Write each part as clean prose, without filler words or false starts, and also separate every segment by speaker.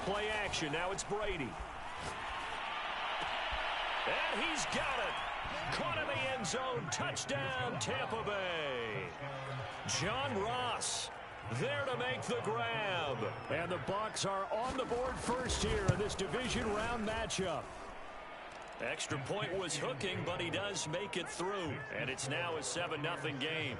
Speaker 1: Play action. Now it's Brady. And he's got it. Caught in the end zone. Touchdown, Tampa Bay. John Ross there to make the grab. And the Bucs are on the board first here in this division round matchup. Extra point was hooking, but he does make it through. And it's now a 7-0 game.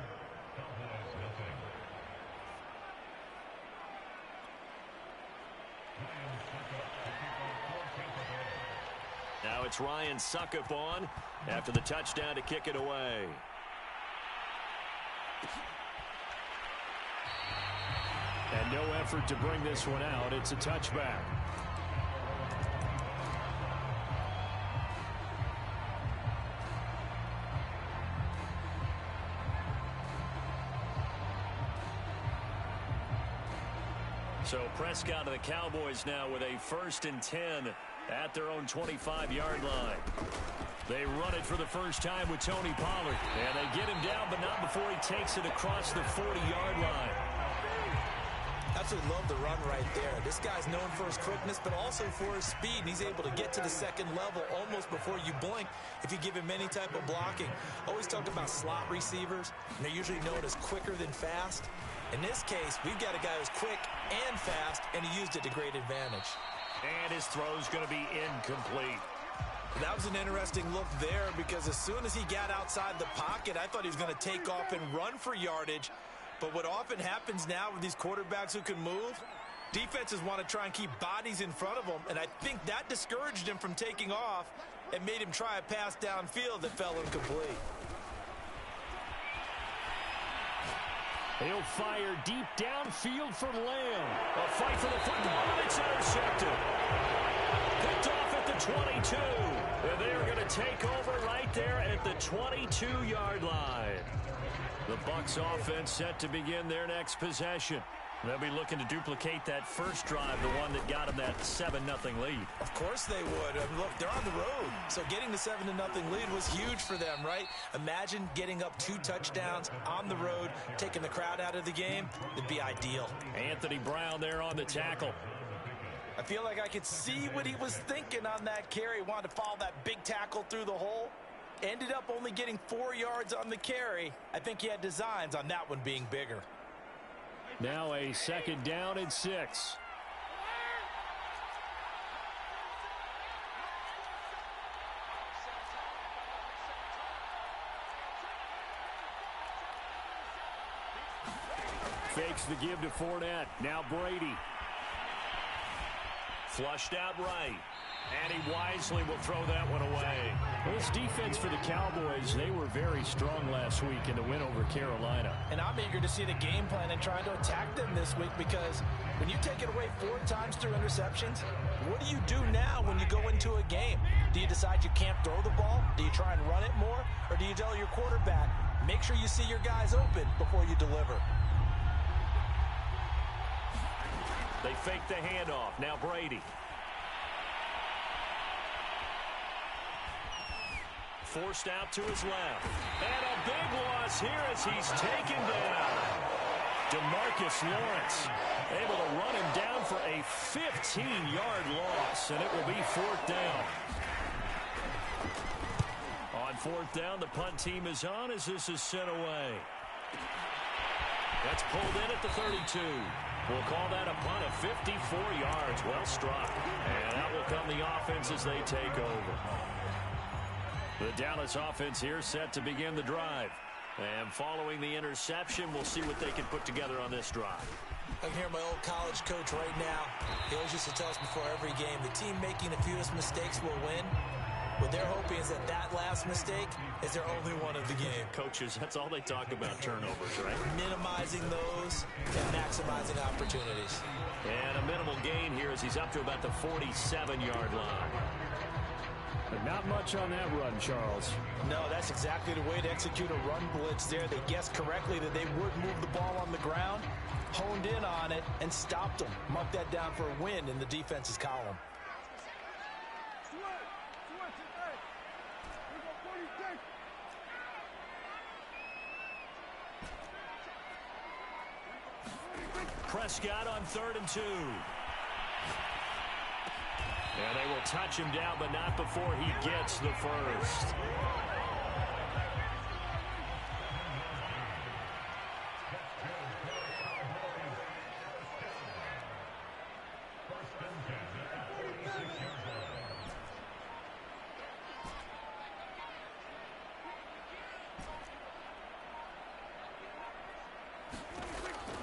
Speaker 1: Now it's Ryan Succop on after the touchdown to kick it away. And no effort to bring this one out. It's a touchback. So Prescott and the Cowboys now with a 1st and 10 at their own 25-yard line. They run it for the first time with Tony Pollard. And they get him down, but not before he takes it across the 40-yard line.
Speaker 2: Absolutely love the run right there. This guy's known for his quickness, but also for his speed. And he's able to get to the second level almost before you blink if you give him any type of blocking. Always talked about slot receivers, and they're usually known as quicker than fast. In this case, we've got a guy who's quick and fast, and he used it to great advantage.
Speaker 1: And his throw's going to be incomplete.
Speaker 2: That was an interesting look there because as soon as he got outside the pocket, I thought he was going to take off and run for yardage. But what often happens now with these quarterbacks who can move, defenses want to try and keep bodies in front of them, and I think that discouraged him from taking off and made him try a pass downfield that fell incomplete.
Speaker 1: He'll fire deep downfield for Lamb. A fight for the football, and it's intercepted. Picked off at the 22. And they are going to take over right there at the 22-yard line. The Bucs offense set to begin their next possession. They'll be looking to duplicate that first drive, the one that got them that 7-0 lead.
Speaker 2: Of course they would. I mean, look, they're on the road. So getting the 7-0 lead was huge for them, right? Imagine getting up 2 touchdowns on the road, taking the crowd out of the game. It'd be ideal.
Speaker 1: Anthony Brown there on the tackle.
Speaker 2: I feel like I could see what he was thinking on that carry. Wanted to follow that big tackle through the hole. Ended up only getting 4 yards on the carry. I think he had designs on that one being bigger.
Speaker 1: Now a 2nd down and 6. Fakes the give to Fournette. Now Brady. Flushed out right. And he wisely will throw that one away. Well, this defense for the Cowboys, they were very strong last week in the win over Carolina.
Speaker 2: And I'm eager to see the game plan and trying to attack them this week because when you take it away 4 times through interceptions, what do you do now when you go into a game? Do you decide you can't throw the ball? Do you try and run it more? Or do you tell your quarterback, make sure you see your guys open before you deliver?
Speaker 1: They fake the handoff. Now Brady. Forced out to his left. And a big loss here as he's taken down. DeMarcus Lawrence able to run him down for a 15-yard loss, and it will be 4th down. On 4th down, the punt team is on as this is sent away. That's pulled in at the 32. We'll call that a punt of 54 yards. Well struck. And out will come the offense as they take over. The Dallas offense here set to begin the drive. And following the interception, we'll see what they can put together on this drive.
Speaker 2: I can hear my old college coach right now. He always used to tell us before every game, the team making the fewest mistakes will win. What they're hoping is that that last mistake is their only one of the game.
Speaker 1: Coaches, that's all they talk about, turnovers, right?
Speaker 2: Minimizing those and maximizing opportunities.
Speaker 1: And a minimal gain here as he's up to about the 47-yard line. But not much on that run, Charles.
Speaker 2: No, that's exactly the way to execute a run blitz there. They guessed correctly that they would move the ball on the ground, honed in on it, and stopped them. Mark that down for a win in the defense's column.
Speaker 1: Prescott on 3rd and 2. And they will touch him down, but not before he gets the first.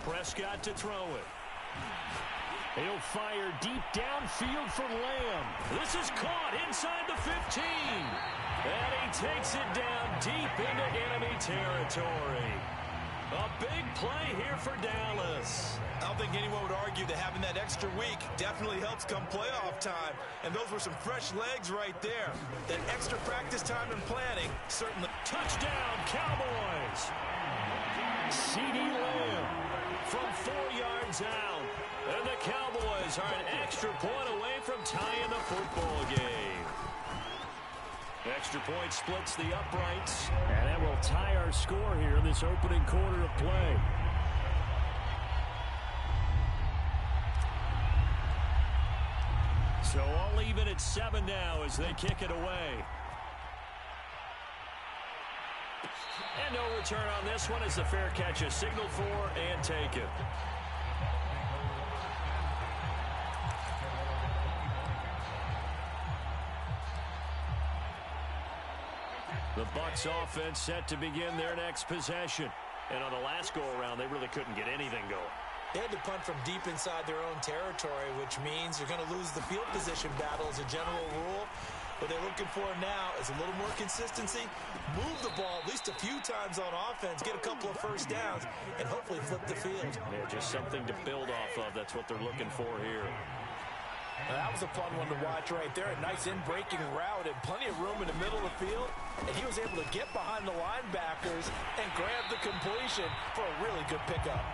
Speaker 1: Prescott to throw it. He'll fire deep downfield for Lamb. This is caught inside the 15. And he takes it down deep into enemy territory. A big play here for Dallas.
Speaker 2: I don't think anyone would argue that having that extra week definitely helps come playoff time. And those were some fresh legs right there. That extra practice time and planning certainly.
Speaker 1: Touchdown, Cowboys. CeeDee Lamb from 4 yards out. And the Cowboys are an extra point away from tying the football game. Extra point splits the uprights. And that will tie our score here in this opening quarter of play. So all even at 7 now as they kick it away. And no return on this one as the fair catch is signaled for and taken. The Bucs offense set to begin their next possession. And on the last go-around, they really couldn't get anything going.
Speaker 2: They had to punt from deep inside their own territory, which means you're going to lose the field position battle as a general rule. What they're looking for now is a little more consistency, move the ball at least a few times on offense, get a couple of first downs, and hopefully flip the field.
Speaker 1: Yeah, just something to build off of. That's what they're looking for here.
Speaker 2: Now, that was a fun one to watch right there. A nice in-breaking route and plenty of room in the middle of the field. And he was able to get behind the linebackers and grab the completion for a really good pickup.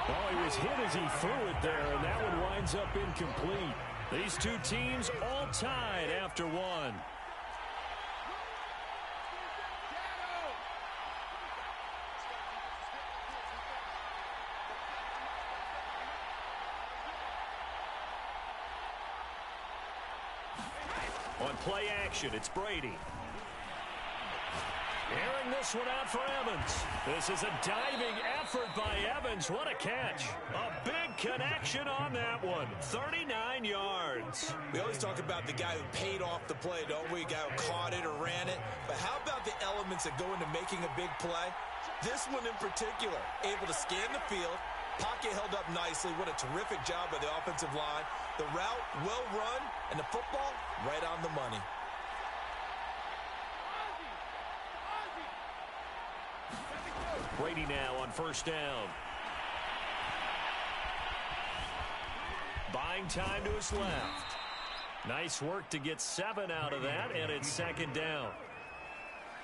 Speaker 1: Oh, he was hit as he threw it there, and that one winds up incomplete. These two teams all tied after one. On play action, it's Brady. Airing this one out for Evans. This is a diving effort by Evans. What a catch. A big connection on that one. 39 yards.
Speaker 2: We always talk about the guy who paid off the play, don't we? The guy who caught it or ran it. But how about the elements that go into making a big play? This one in particular, able to scan the field. Pocket held up nicely. What a terrific job by the offensive line. The route, well run, and the football, right on the money.
Speaker 1: Brady now on first down. Buying time to his left. Nice work to get 7 out of that, and it's second down.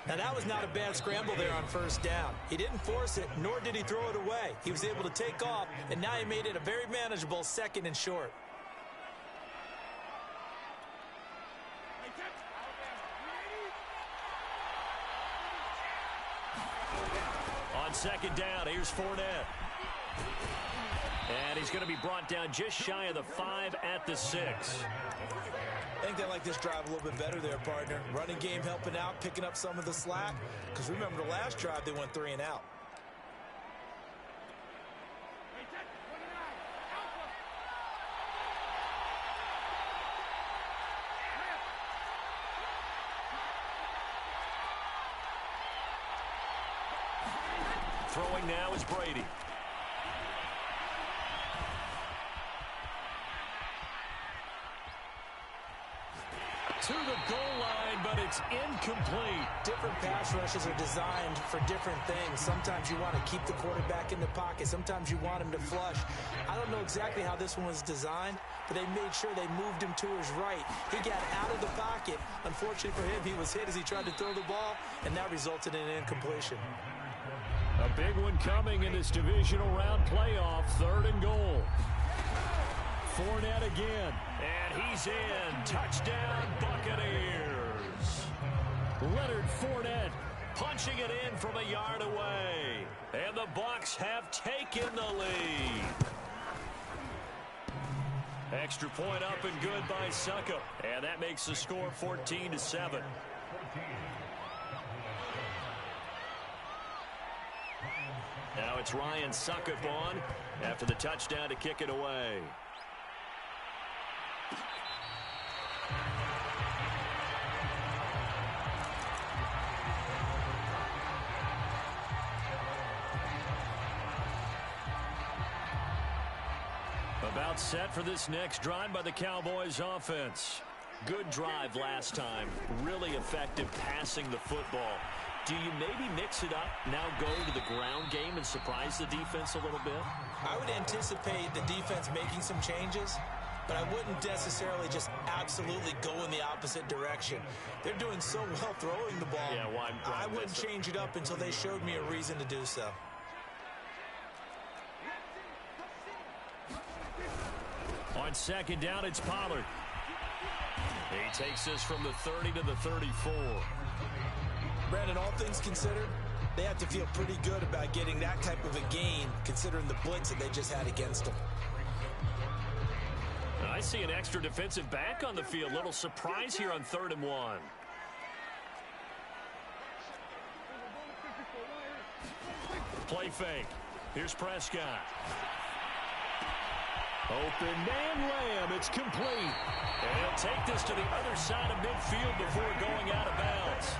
Speaker 2: Now, that was not a bad scramble there on first down. He didn't force it, nor did he throw it away. He was able to take off, and now he made it a very manageable second and short.
Speaker 1: On second down, here's Fournette. And he's going to be brought down just shy of the 5 at the 6.
Speaker 2: I think they like this drive a little bit better there, partner. Running game helping out, picking up some of the slack. Because remember, the last drive, they went 3 and out.
Speaker 1: Throwing now is Brady. To the goal line, but it's incomplete.
Speaker 2: Different pass rushes are designed for different things. Sometimes you want to keep the quarterback in the pocket. Sometimes you want him to flush. I don't know exactly how this one was designed, but they made sure they moved him to his right. He got out of the pocket. Unfortunately for him, he was hit as he tried to throw the ball, and that resulted in an incompletion.
Speaker 1: A big one coming in this divisional round playoff, 3rd and goal. Fournette again, and he's in. Touchdown, Buccaneers. Leonard Fournette punching it in from a yard away. And the Bucs have taken the lead. Extra point up and good by Succop. And that makes the score 14-7. Now it's Ryan Succop on after the touchdown to kick it away. About set for this next drive by the Cowboys offense. Good drive last time. Really effective passing the football. Do you maybe mix it up, now go to the ground game and surprise the defense a little bit?
Speaker 2: I would anticipate the defense making some changes, but I wouldn't necessarily just absolutely go in the opposite direction. They're doing so well throwing the ball.
Speaker 1: Yeah, why
Speaker 2: I wouldn't change it up until they showed me a reason to do so.
Speaker 1: On second down, it's Pollard. He takes this from the 30 to the 34.
Speaker 2: Brandon, all things considered, they have to feel pretty good about getting that type of a gain, considering the blitz that they just had against them.
Speaker 1: I see an extra defensive back on the field. Little surprise here on 3rd and 1. Play fake. Here's Prescott. Open man Lamb. It's complete. And he'll take this to the other side of midfield before going out of bounds.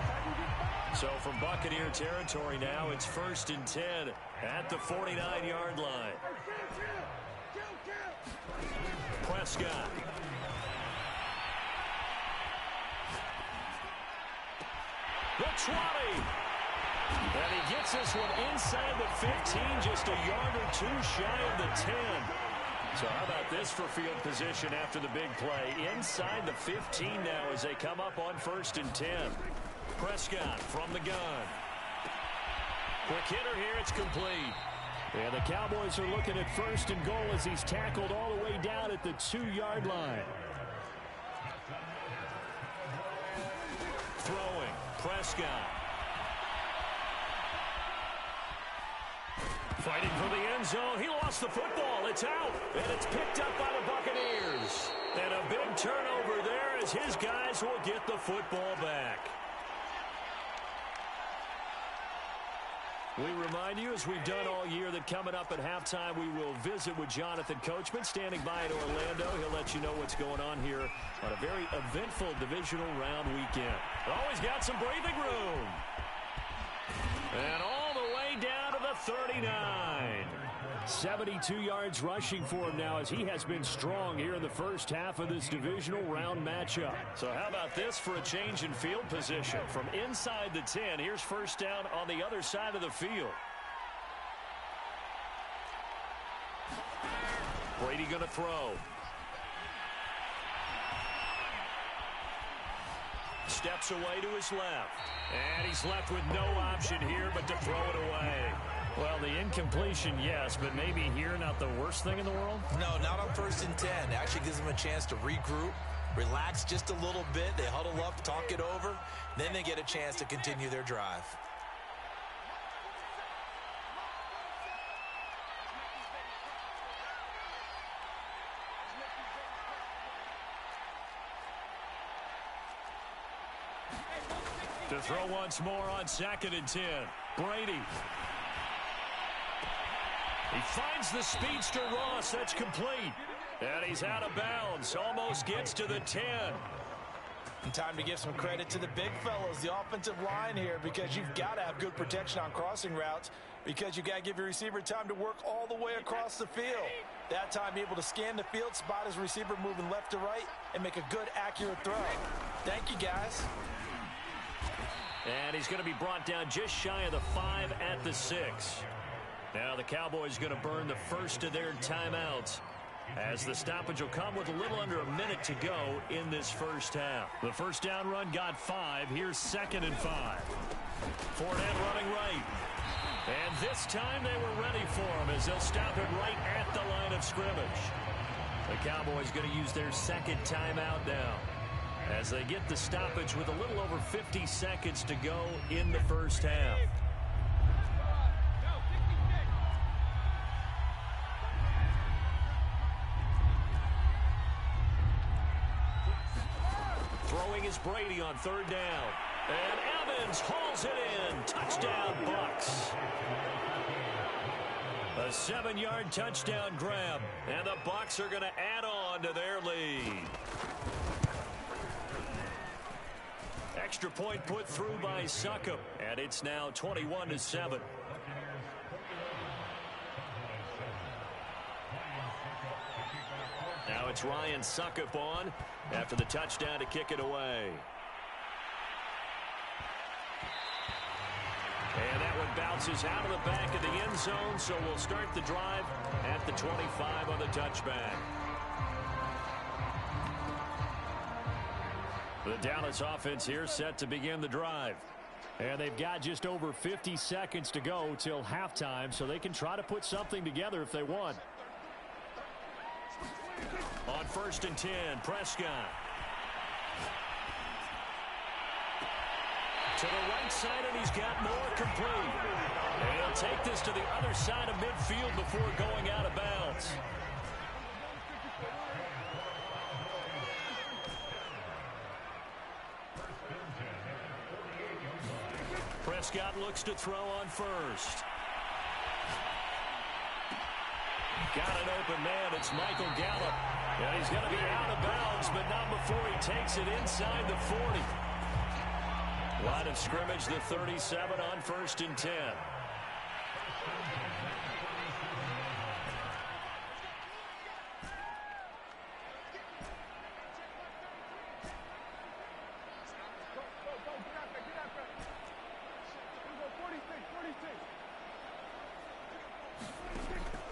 Speaker 1: So from Buccaneer territory now, it's 1st and 10 at the 49-yard line. Prescott. The 20. And he gets this one inside the 15, just a yard or two shy of the 10. So how about this for field position after the big play? Inside the 15 now as they come up on 1st and 10. Prescott from the gun. Quick hitter here, it's complete. And the Cowboys are looking at 1st and goal as he's tackled all the way down at the 2-yard line. Throwing, Prescott. Fighting for the end zone. He lost the football. It's out. And it's picked up by the Buccaneers. And a big turnover there as his guys will get the football back. We remind you, as we've done all year, that coming up at halftime, we will visit with Jonathan Coachman standing by in Orlando. He'll let you know what's going on here on a very eventful divisional round weekend. Always got some breathing room. And all the way down to the 39. 72 yards rushing for him now as he has been strong here in the first half of this divisional round matchup. So how about this for a change in field position? From inside the 10, here's 1st down on the other side of the field. Brady going to throw. Steps away to his left. And he's left with no option here but to throw it away. Well, the incompletion, yes, but maybe here not the worst thing in the world?
Speaker 2: No, not on 1st and 10. It actually gives them a chance to regroup, relax just a little bit. They huddle up, talk it over. Then they get a chance to continue their drive.
Speaker 1: To throw once more on 2nd and 10. Brady. He finds the speedster Ross. That's complete. And he's out of bounds. Almost gets to the 10.
Speaker 2: And time to give some credit to the big fellows, the offensive line here, because you've got to have good protection on crossing routes, because you've got to give your receiver time to work all the way across the field. That time, be able to scan the field, spot his receiver moving left to right, and make a good, accurate throw. Thank you, guys.
Speaker 1: And he's going to be brought down just shy of the 5 at the 6. Now the Cowboys going to burn the first of their timeouts as the stoppage will come with a little under a minute to go in this first half. The 1st down run got 5. Here's 2nd and 5. Fournette running right. And this time they were ready for him as they'll stop it right at the line of scrimmage. The Cowboys going to use their 2nd timeout now as they get the stoppage with a little over 50 seconds to go in the first half. is Brady on third down. And Evans hauls it in. Touchdown, Bucs. A 7-yard touchdown grab. And the Bucs are going to add on to their lead. Extra point put through by Succop. And it's now 21-7. Now it's Ryan Succop on after the touchdown to kick it away. And that one bounces out of the back of the end zone, so we'll start the drive at the 25 on the touchback. The Dallas offense here set to begin the drive. And they've got just over 50 seconds to go till halftime, so they can try to put something together if they want. On 1st and 10, Prescott. To the right side, and he's got more complete. And he'll take this to the other side of midfield before going out of bounds. Prescott looks to throw on first. Got an open man. It's Michael Gallup. And he's going to be out of bounds, but not before he takes it inside the 40. Line of scrimmage, the 37 on 1st and 10.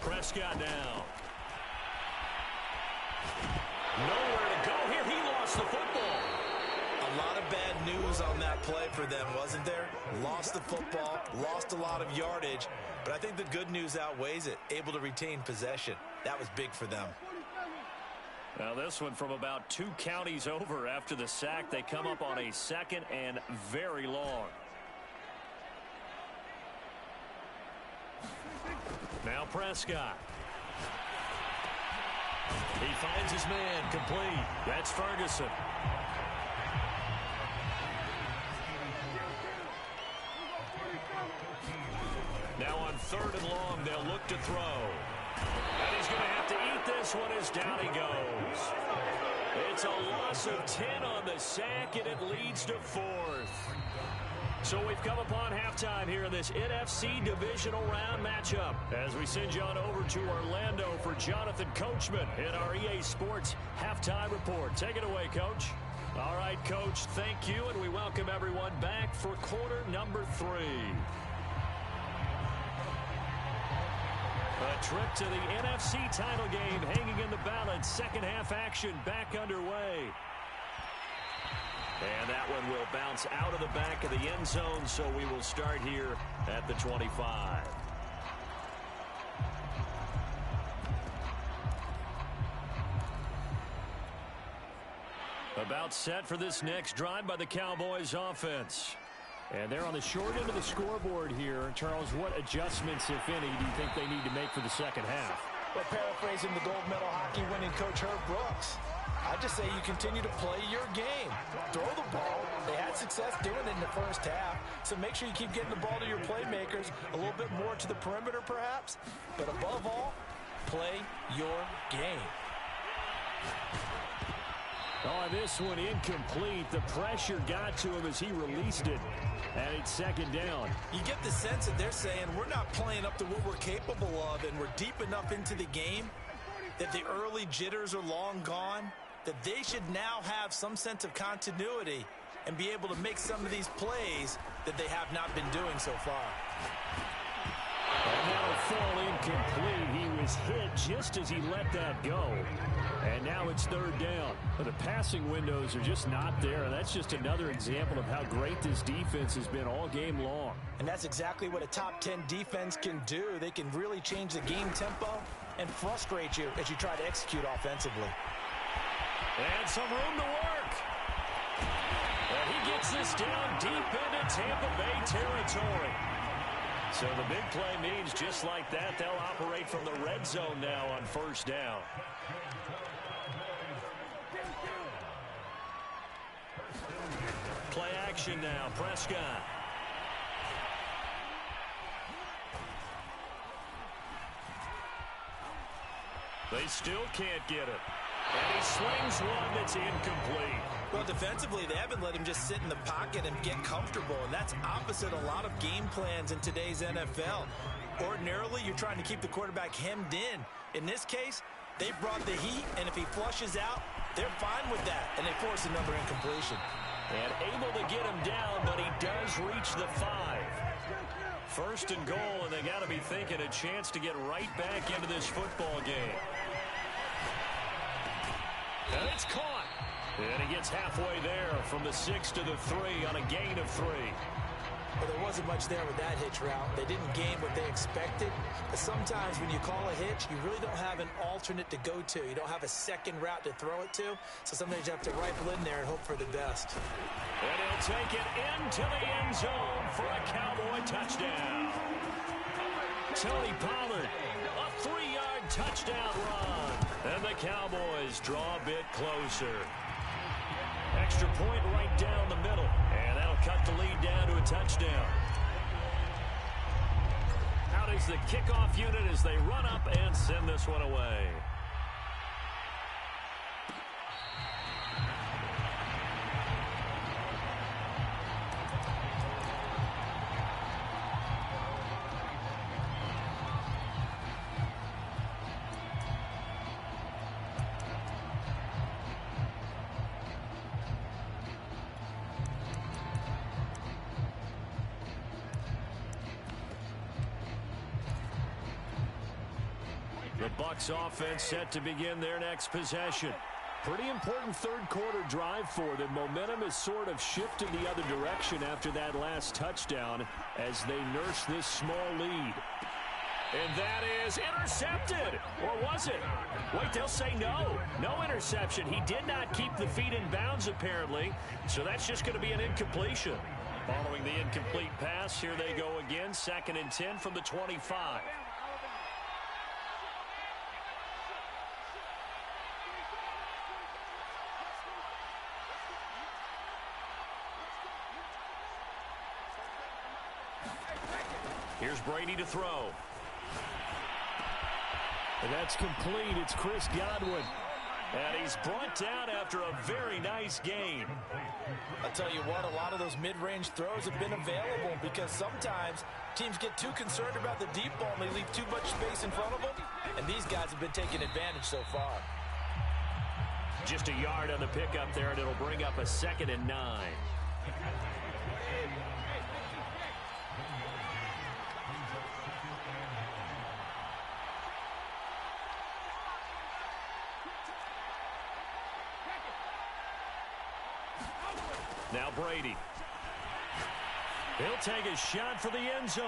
Speaker 1: Prescott now. Nowhere to go here. He lost the football.
Speaker 2: A lot of bad news on that play for them, wasn't there? Lost the football, lost a lot of yardage, but I think the good news outweighs it. Able to retain possession. That was big for them.
Speaker 1: Now this one from about 2 counties over after the sack. They come up on a 2nd and very long. Now Prescott. He finds his man complete. That's Ferguson. Now on 3rd and long, they'll look to throw. And he's going to have to eat this one as down he goes. It's a loss of 10 on the sack, and it leads to 4th. So we've come upon halftime here in this NFC Divisional Round matchup as we send you on over to Orlando for Jonathan Coachman in our EA Sports Halftime Report. Take it away, Coach. All right, Coach, thank you, and we welcome everyone back for quarter number 3. A trip to the NFC title game hanging in the balance. Second half action back underway. And that one will bounce out of the back of the end zone, so we will start here at the 25. About set for this next drive by the Cowboys offense. And they're on the short end of the scoreboard here. Charles, what adjustments, if any, do you think they need to make for the second half?
Speaker 3: Well, paraphrasing the gold medal hockey winning coach Herb Brooks, I just say you continue to play your game. Throw the ball. They had success doing it in the first half, so make sure you keep getting the ball to your playmakers, a little bit more to the perimeter perhaps, but above all, play your game.
Speaker 1: Oh, this one incomplete. The pressure got to him as he released it, and it's 2nd down.
Speaker 2: You get the sense that they're saying we're not playing up to what we're capable of, and we're deep enough into the game that the early jitters are long gone, that they should now have some sense of continuity and be able to make some of these plays that they have not been doing so far.
Speaker 1: And that'll fall incomplete. He was hit just as he let that go. And now it's 3rd down. But the passing windows are just not there. And that's just another example of how great this defense has been all game long.
Speaker 3: And that's exactly what a top 10 defense can do. They can really change the game tempo and frustrate you as you try to execute offensively.
Speaker 1: And some room to work. And he gets this down deep into Tampa Bay territory. So the big play means just like that, they'll operate from the red zone now on 1st down. action now. Prescott. They still can't get it. And he slings one that's incomplete.
Speaker 2: Well, defensively, they haven't let him just sit in the pocket and get comfortable, and that's opposite a lot of game plans in today's NFL. Ordinarily, you're trying to keep the quarterback hemmed in. In this case, they brought the heat, and if he flushes out, they're fine with that, and they force another incompletion.
Speaker 1: And able to get him down, but he does reach the 5. First and goal, and they got to be thinking a chance to get right back into this football game. And it's caught. And he gets halfway there from the 6 to the 3 on a gain of 3.
Speaker 2: Well, there wasn't much there with that hitch route. They didn't gain what they expected. But sometimes when you call a hitch, you really don't have an alternate to go to. You don't have a second route to throw it to. So sometimes you have to rifle in there and hope for the best.
Speaker 1: And he'll take it into the end zone for a Cowboy touchdown. Tony Pollard, a 3-yard touchdown run. And the Cowboys draw a bit closer. Extra point right down the middle. And that'll cut the lead down to a touchdown. Out is the kickoff unit as they run up and send this one away. The Bucs offense set to begin their next possession. Pretty important third quarter drive for them. Momentum has sort of shifted the other direction after that last touchdown as they nurse this small lead. And that is intercepted. Or was it? Wait, they'll say no. No interception. He did not keep the feet in bounds apparently. So that's just going to be an incompletion. Following the incomplete pass, here they go again. 2nd and 10 from the 25. Here's Brady to throw. And that's complete. It's Chris Godwin. And he's brought down after a very nice game.
Speaker 3: I'll tell you what, a lot of those mid-range throws have been available because sometimes teams get too concerned about the deep ball and they leave too much space in front of them. And these guys have been taking advantage so far.
Speaker 1: Just a yard on the pickup there, and it'll bring up a 2nd and 9. Now Brady. He'll take a shot for the end zone.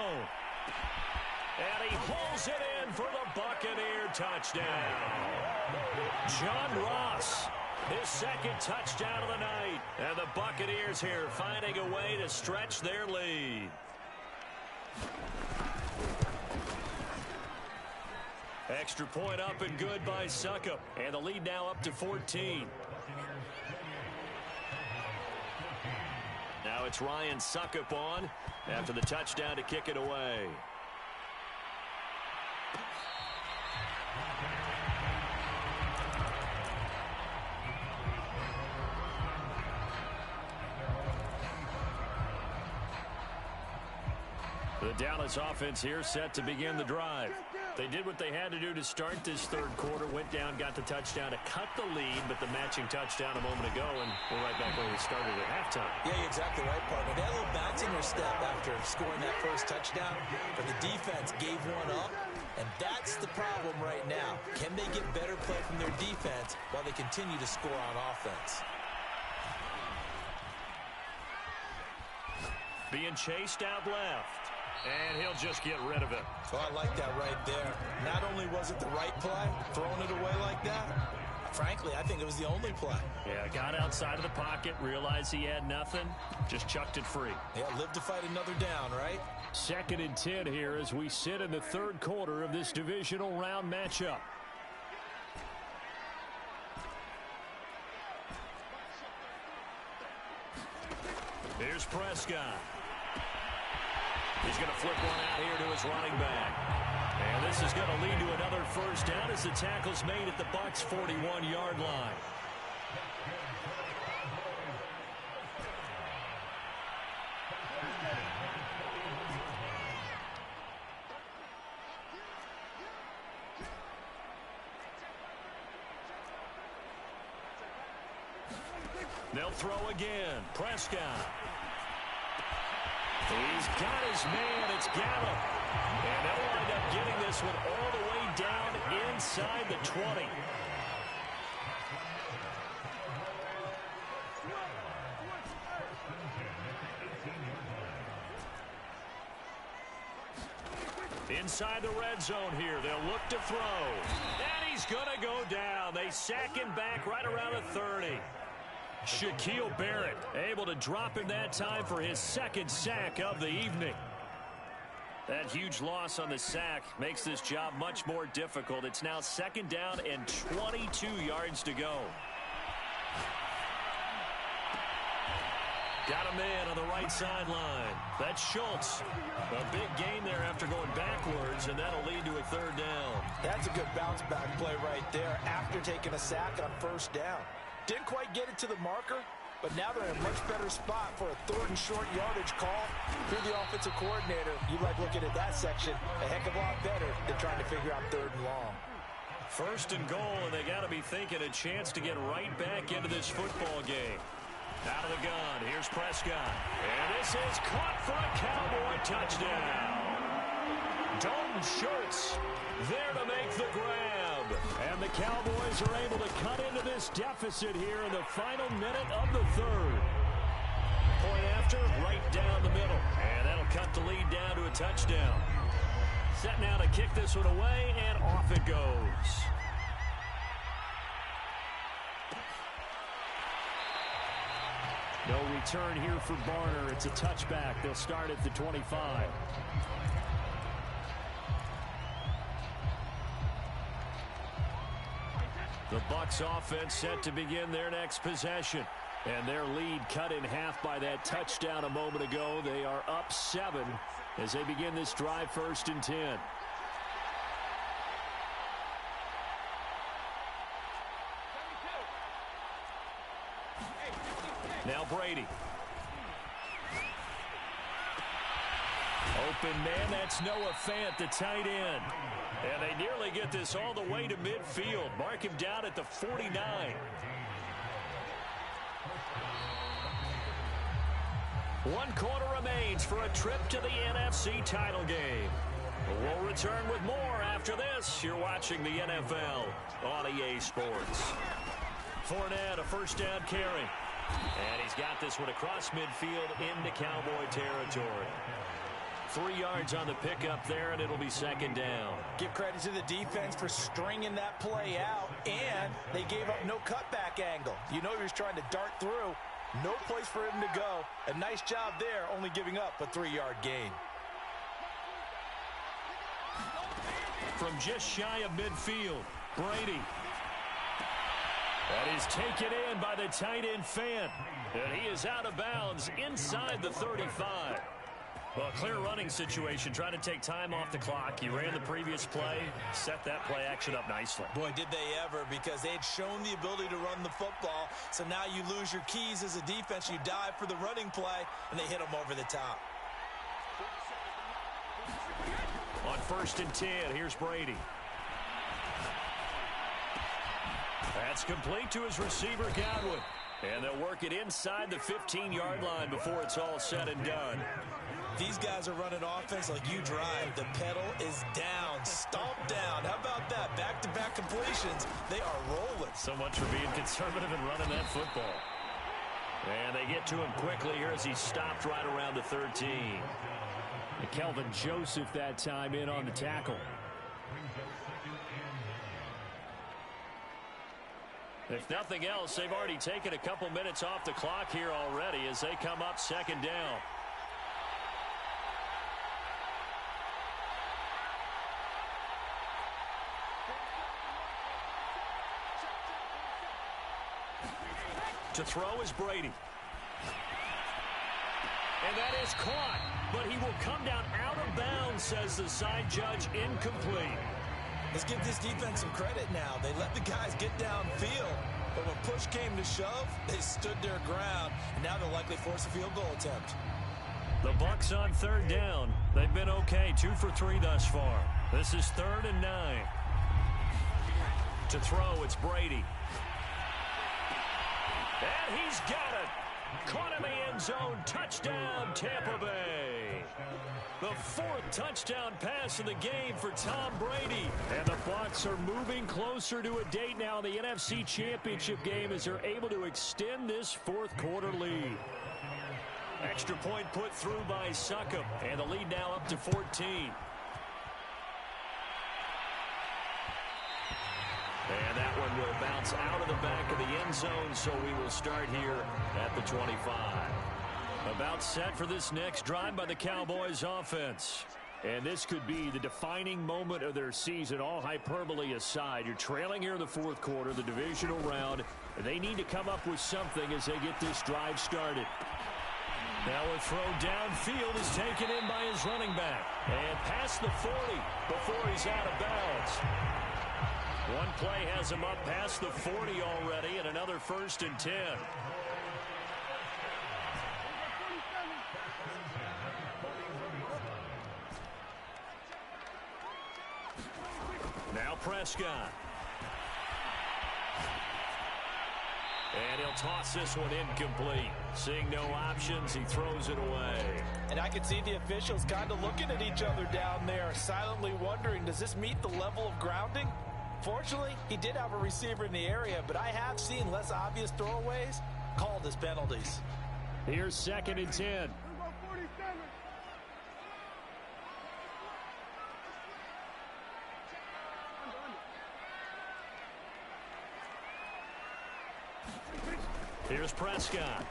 Speaker 1: And he pulls it in for the Buccaneer touchdown. John Ross, his 2nd touchdown of the night. And the Buccaneers here finding a way to stretch their lead. Extra point up and good by Succop. And the lead now up to 14. Now it's Ryan Succop on after the touchdown to kick it away. The Dallas offense here set to begin the drive. They did what they had to do to start this third quarter, went down, got the touchdown to cut the lead, but the matching touchdown a moment ago, and we're right back where we started at halftime.
Speaker 2: Yeah, you're exactly right, partner. They had a little bounce in their step after scoring that first touchdown, but the defense gave one up, and that's the problem right now. Can they get better play from their defense while they continue to score on offense?
Speaker 1: Being chased out left. And he'll just get rid of it.
Speaker 2: Oh, I like that right there. Not only was it the right play, throwing it away like that, frankly, I think it was the only play.
Speaker 1: Yeah, got outside of the pocket, realized he had nothing, just chucked it free.
Speaker 2: Yeah, live to fight another down, right?
Speaker 1: 2nd and 10 here as we sit in the third quarter of this divisional round matchup. Here's Prescott. He's going to flip one out here to his running back. And this is going to lead to another first down as the tackle's made at the Bucs' 41-yard line. They'll throw again. Prescott. He's got his man. It's Gallup. And they'll wind up getting this one all the way down inside the 20. Inside the red zone here. They'll look to throw. And he's going to go down. They sack him back right around the 30. Shaquille Barrett able to drop him that time for his second sack of the evening. That huge loss on the sack makes this job much more difficult. It's now second down and 22 yards to go. Got a man on the right sideline. That's Schultz. A big gain there after going backwards, and that'll lead to a third down.
Speaker 3: That's a good bounce-back play right there after taking a sack on first down. Didn't quite get it to the marker, but now they're in a much better spot for a third and short yardage call. Through the offensive coordinator, you like looking at that section a heck of a lot better than trying to figure out third and long.
Speaker 1: First and goal, and they got to be thinking a chance to get right back into this football game. Out of the gun, here's Prescott. And this is caught for a Cowboy touchdown. Dalton Schultz there to make the grab. And the Cowboys are able to cut into this deficit here in the final minute of the third. Point after, right down the middle. And that'll cut the lead down to a touchdown. Set now to kick this one away, and off it goes. No return here for Barner. It's a touchback. They'll start at the 25. The Bucs offense set to begin their next possession. And their lead cut in half by that touchdown a moment ago. They are up 7 as they begin this drive, 1st and 10. Now Brady. Open man, that's Noah Fant, the tight end. And they nearly get this all the way to midfield. Mark him down at the 49. One quarter remains for a trip to the NFC title game. We'll return with more after this. You're watching the NFL on EA Sports. Fournette, a first down carry. And he's got this one across midfield into Cowboy territory. 3 yards on the pickup there, and it'll be second down.
Speaker 3: Give credit to the defense for stringing that play out, and they gave up no cutback angle. You know he was trying to dart through. No place for him to go. A nice job there, only giving up a 3-yard gain.
Speaker 1: From just shy of midfield, Brady. That is taken in by the tight end Fant. And he is out of bounds inside the 35. Well, clear running situation, trying to take time off the clock. He ran the previous play, set that play action up nicely.
Speaker 2: Boy, did they ever, because they had shown the ability to run the football. So now you lose your keys as a defense. You dive for the running play, and they hit them over the top.
Speaker 1: On 1st and 10, here's Brady. That's complete to his receiver, Godwin. And they'll work it inside the 15-yard line before it's all said and done.
Speaker 2: These guys are running offense like you drive. The pedal is down, stomped down. How about that? Back-to-back completions. They are rolling.
Speaker 1: So much for being conservative and running that football. And they get to him quickly here as he stopped right around the 13. And Kelvin Joseph that time in on the tackle. If nothing else, they've already taken a couple minutes off the clock here already as they come up second down. To throw is Brady. And that is caught, but he will come down out of bounds, says the side judge, incomplete.
Speaker 2: Let's give this defense some credit now. They let the guys get downfield, but when push came to shove, they stood their ground, and now they'll likely force a field goal attempt.
Speaker 1: The Bucs on third down. They've been okay, 2 for 3 thus far. This is 3rd and 9. To throw, it's Brady. And he's got it. Caught in the end zone. Touchdown, Tampa Bay. The 4th touchdown pass of the game for Tom Brady. And the Bucs are moving closer to a date now in the NFC Championship game as they're able to extend this 4th quarter lead. Extra point put through by Succop. And the lead now up to 14. And that one will bounce out of the back of the end zone, so we will start here at the 25. About set for this next drive by the Cowboys offense. And this could be the defining moment of their season, all hyperbole aside. You're trailing here in the 4th quarter, the divisional round. They need to come up with something as they get this drive started. Now a throw downfield is taken in by his running back. And past the 40 before he's out of bounds. One play has him up past the 40 already, and another 1st and 10. Now Prescott. And he'll toss this one incomplete. Seeing no options, he throws it away.
Speaker 3: And I can see the officials kind of looking at each other down there, silently wondering, does this meet the level of grounding? Fortunately, he did have a receiver in the area, but I have seen less obvious throwaways called as penalties.
Speaker 1: Here's 2nd and 10. Here's Prescott.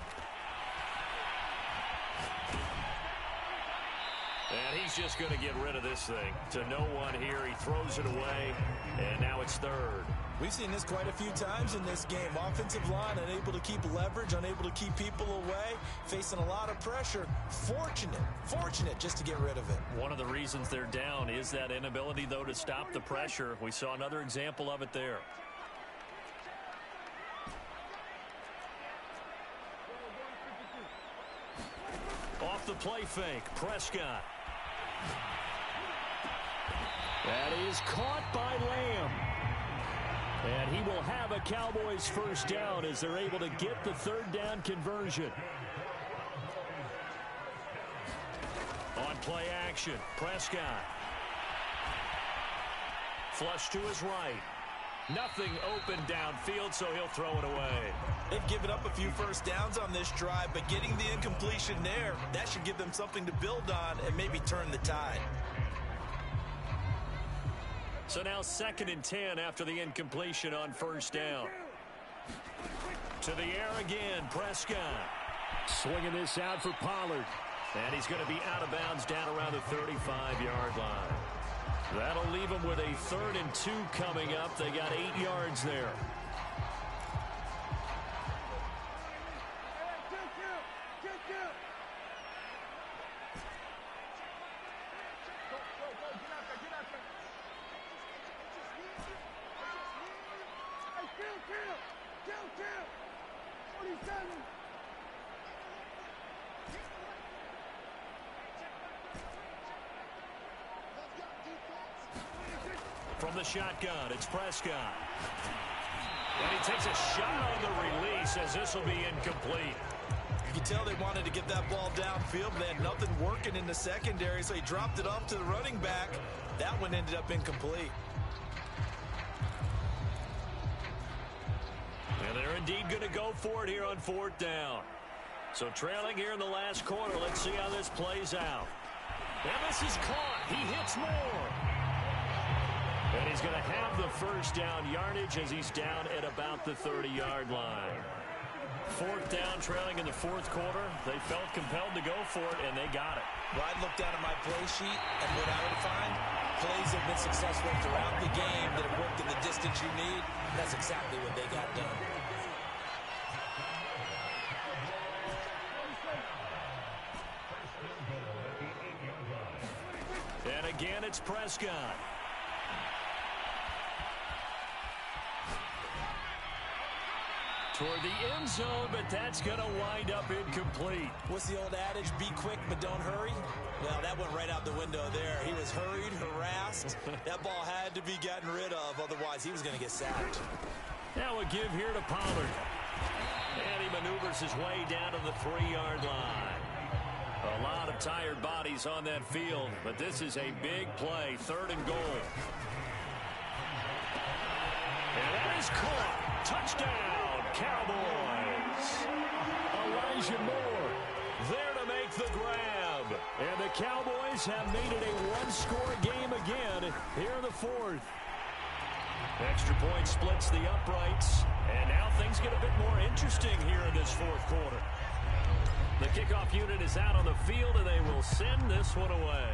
Speaker 1: And he's just going to get rid of this thing. To no one here. He throws it away. And now it's 3rd.
Speaker 2: We've seen this quite a few times in this game. Offensive line unable to keep leverage, unable to keep people away, facing a lot of pressure. Fortunate just to get rid of it.
Speaker 1: One of the reasons they're down is that inability, though, to stop the pressure. We saw another example of it there. Off the play fake, Prescott. That is caught by Lamb. And he will have a Cowboys 1st down as they're able to get the 3rd down conversion. On play action, Prescott. Flush to his right. Nothing open downfield, so he'll throw it away.
Speaker 2: They've given up a few 1st downs on this drive, but getting the incompletion there, that should give them something to build on and maybe turn the tide.
Speaker 1: So now 2nd and 10 after the incompletion on 1st down. To the air again, Prescott. Swinging this out for Pollard. And he's going to be out of bounds down around the 35-yard line. That'll leave them with a 3rd and 2 coming up. They got 8 yards there. From the shotgun, it's Prescott. And he takes a shot on the release as this will be incomplete.
Speaker 2: You can tell they wanted to get that ball downfield, but they had nothing working in the secondary, so he dropped it off to the running back. That one ended up incomplete.
Speaker 1: And they're indeed going to go for it here on 4th down. So trailing here in the last quarter, let's see how this plays out. And this is caught. He hits more. And he's going to have the 1st down yardage as he's down at about the 30-yard line. 4th down, trailing in the 4th quarter. They felt compelled to go for it, and they got it.
Speaker 2: Well, I'd look down at my play sheet, and what I would find, plays have been successful throughout the game that have worked in the distance you need. That's exactly what they got done.
Speaker 1: It's Prescott. Toward the end zone, but that's going to wind up incomplete.
Speaker 2: What's the old adage? Be quick, but don't hurry. Well, that went right out the window there. He was hurried, harassed. That ball had to be gotten rid of, otherwise he was going to get sacked.
Speaker 1: Now a give here to Pollard. And he maneuvers his way down to the 3-yard line. A lot of tired bodies on that field, but this is a big play, 3rd and goal. And that is caught. Touchdown, Cowboys. Elijah Moore there to make the grab. And the Cowboys have made it a one-score game again here in the 4th. Extra point splits the uprights. And now things get a bit more interesting here in this 4th quarter. The kickoff unit is out on the field, and they will send this one away.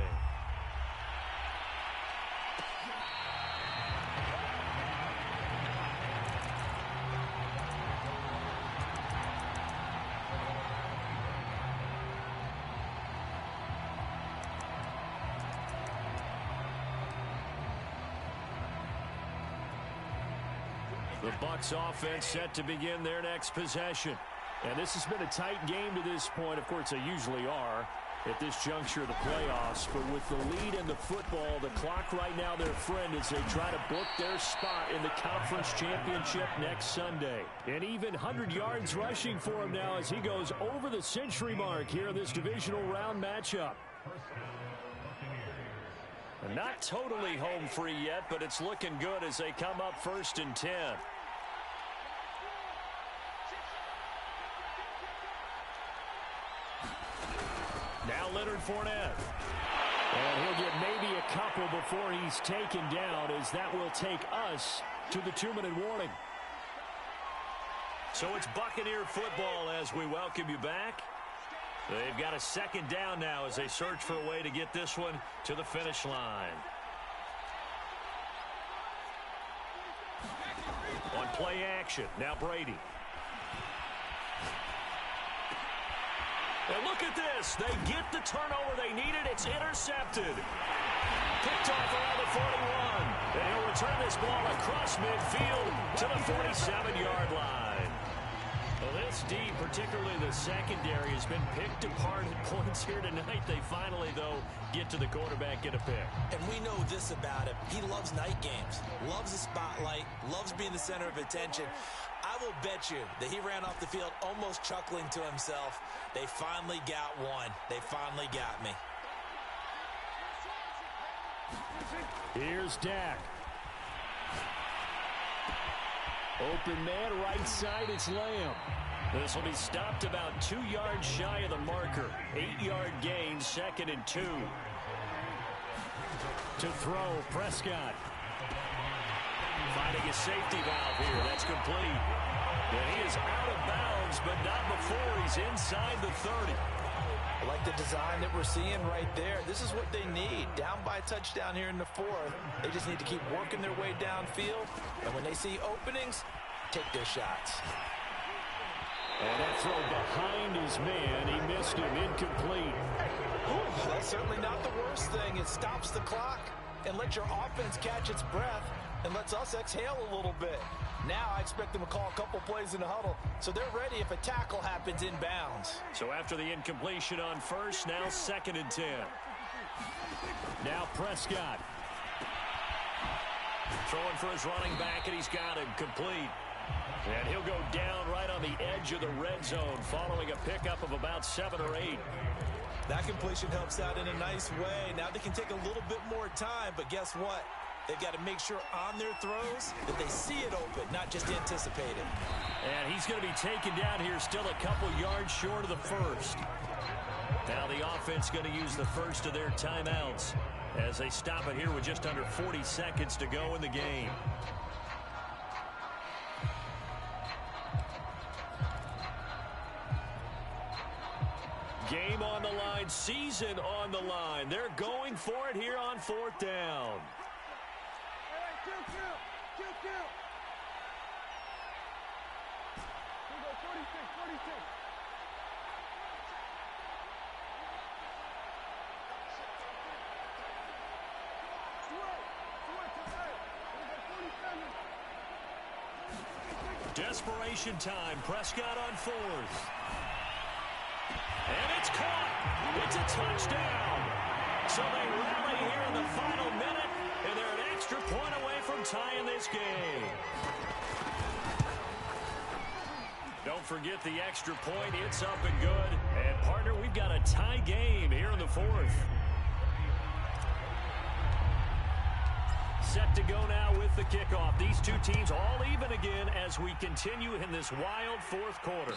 Speaker 1: The Bucs offense set to begin their next possession. And this has been a tight game to this point. Of course, they usually are at this juncture of the playoffs. But with the lead in the football, the clock right now their friend as they try to book their spot in the conference championship next Sunday. And even 100 yards rushing for him now as he goes over the century mark here in this divisional round matchup. And not totally home free yet, but it's looking good as they come up 1st and 10. Now Leonard Fournette. And he'll get maybe a couple before he's taken down, as that will take us to the 2-minute warning. So it's Buccaneer football as we welcome you back. They've got a 2nd down now as they search for a way to get this one to the finish line. On play action, now Brady. And look at this. They get the turnover they needed. It's intercepted. Picked off around the 41. And he'll return this ball across midfield to the 47-yard line. Well, this D, particularly the secondary, has been picked apart at points here tonight. They finally, though, get to the quarterback, get a pick.
Speaker 2: And we know this about him. He loves night games, loves the spotlight, loves being the center of attention. I will bet you that he ran off the field almost chuckling to himself. They finally got one. They finally got me.
Speaker 1: Here's Dak. Open man, right side, it's Lamb. This will be stopped about 2 yards shy of the marker. 8-yard gain, 2nd and 2. To throw, Prescott. Finding a safety valve here. That's complete. And he is out of bounds, but not before he's inside the 30.
Speaker 3: I like the design that we're seeing right there. This is what they need. Down by a touchdown here in the 4th. They just need to keep working their way downfield. And when they see openings, take their shots.
Speaker 1: And that throw behind his man. He missed him. Incomplete.
Speaker 3: Ooh, that's certainly not the worst thing. It stops the clock and lets your offense catch its breath and lets us exhale a little bit. Now I expect them to call a couple plays in the huddle, so they're ready if a tackle happens inbounds.
Speaker 1: So after the incompletion on first, now 2nd and 10. Now Prescott. Throwing for his running back, and he's got him complete. And he'll go down right on the edge of the red zone following a pickup of about 7 or 8.
Speaker 2: That completion helps out in a nice way. Now they can take a little bit more time, but guess what? They've got to make sure on their throws that they see it open, not just anticipate it.
Speaker 1: And he's going to be taken down here still a couple yards short of the first. Now the offense going to use the first of their timeouts as they stop it here with just under 40 seconds to go in the game. Game on the line, season on the line. They're going for it here on 4th down. Desperation time. Prescott on fourth. And it's caught. It's a touchdown. So they rally here in the final minute, and they're an extra point away from tying this game. Don't forget the extra point. It's up and good. And, partner, we've got a tie game here in the fourth. Set to go now with the kickoff. These two teams all even again as we continue in this wild fourth quarter.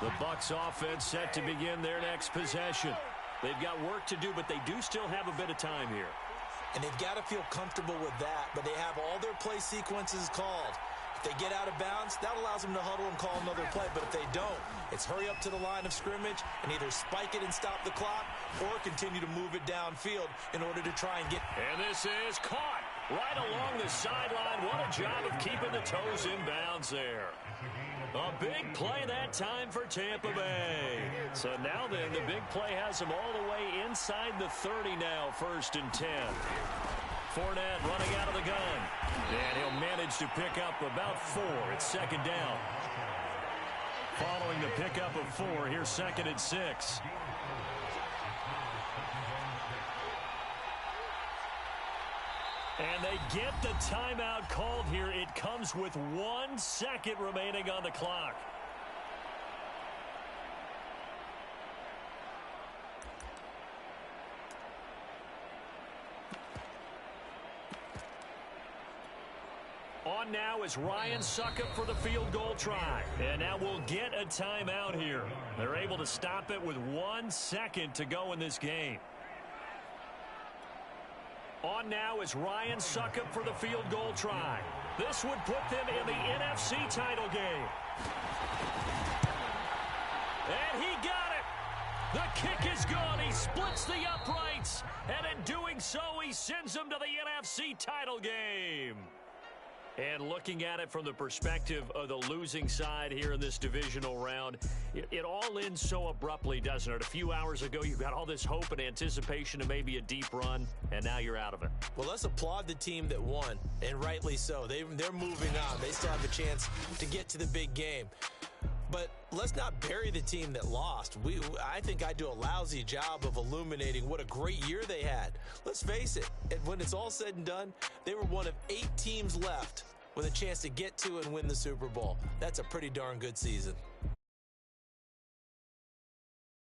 Speaker 1: The Bucs offense set to begin their next possession. They've got work to do, but they do still have a bit of time here.
Speaker 2: And they've got to feel comfortable with that, but they have all their play sequences called. If they get out of bounds, that allows them to huddle and call another play. But if they don't, it's hurry up to the line of scrimmage and either spike it and stop the clock or continue to move it downfield in order to try and get...
Speaker 1: And this is caught right along the sideline. What a job of keeping the toes in bounds there. A big play that time for Tampa Bay. So now then, the big play has them all the way inside the 30 now, 1st and 10. Fournette running out of the gun. And he'll manage to pick up about 4. It's 2nd down. Following the pickup of 4, here's 2nd and 6. And they get the timeout called here. It comes with 1 second remaining on the clock. On now is Ryan Succop for the field goal try. And now we'll get a timeout here. They're able to stop it with 1 second to go in this game. On now is Ryan Succop for the field goal try. This would put them in the NFC title game. And he got it. The kick is good. He splits the uprights. And in doing so, he sends them to the NFC title game. And looking at it from the perspective of the losing side here in this divisional round, it all ends so abruptly, doesn't it? A few hours ago, you got all this hope and anticipation of maybe a deep run, and now you're out of it.
Speaker 2: Well, let's applaud the team that won, and rightly so. They're moving on. They still have a chance to get to the big game. But let's not bury the team that lost. I think I do a lousy job of illuminating what a great year they had. Let's face it, and when it's all said and done, they were one of 8 teams left with a chance to get to and win the Super Bowl. That's a pretty darn good season.